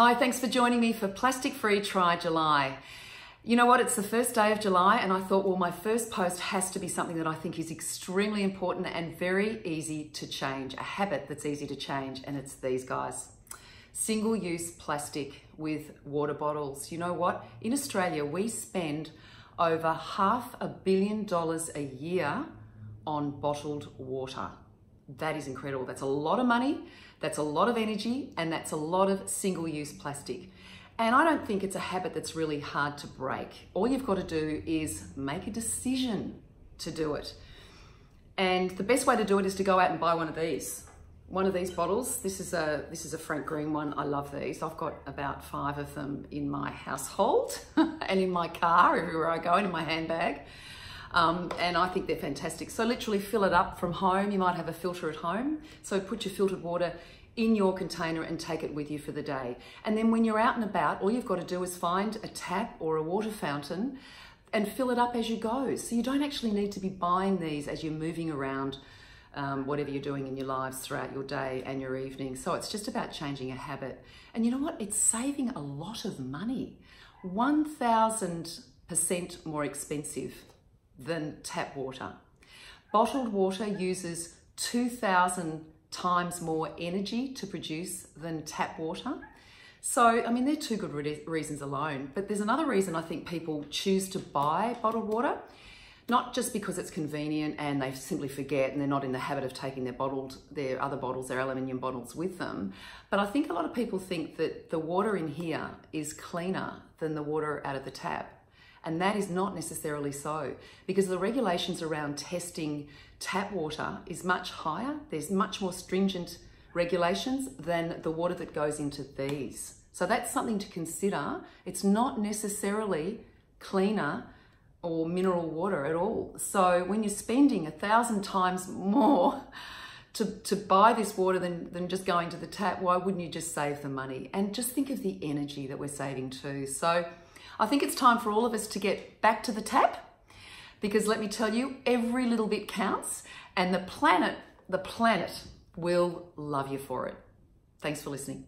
Hi, thanks for joining me for Plastic Free Try July. You know what, it's the first day of July and I thought, well, my first post has to be something that I think is extremely important and very easy to change, a habit that's easy to change, and it's these guys. Single-use plastic with water bottles. You know what? In Australia, we spend over $500 million a year on bottled water. That is incredible. That's a lot of money, that's a lot of energy, and that's a lot of single-use plastic. And I don't think it's a habit that's really hard to break. All you've got to do is make a decision to do it. And the best way to do it is to go out and buy one of these bottles. This is a Frank Green one. I love these. I've got about 5 of them in my household and in my car, everywhere I go, and in my handbag. And I think they're fantastic. So literally fill it up from home. You might have a filter at home. So put your filtered water in your container and take it with you for the day. And then when you're out and about, all you've got to do is find a tap or a water fountain and fill it up as you go. So you don't actually need to be buying these as you're moving around, whatever you're doing in your lives throughout your day and your evening. So it's just about changing a habit. And you know what? It's saving a lot of money. 1,000% more expensive than tap water. Bottled water uses 2,000 times more energy to produce than tap water. So, I mean, they're two good reasons alone, but there's another reason I think people choose to buy bottled water, not just because it's convenient and they simply forget and they're not in the habit of taking their other bottles, their aluminium bottles with them, but I think a lot of people think that the water in here is cleaner than the water out of the tap. And that is not necessarily so, because the regulations around testing tap water is much higher. There's much more stringent regulations than the water that goes into these. So that's something to consider. It's not necessarily cleaner or mineral water at all. So when you're spending 1,000 times more to buy this water than just going to the tap, why wouldn't you just save the money? And just think of the energy that we're saving too. So I think it's time for all of us to get back to the tap, because let me tell you, every little bit counts, and the planet will love you for it. Thanks for listening.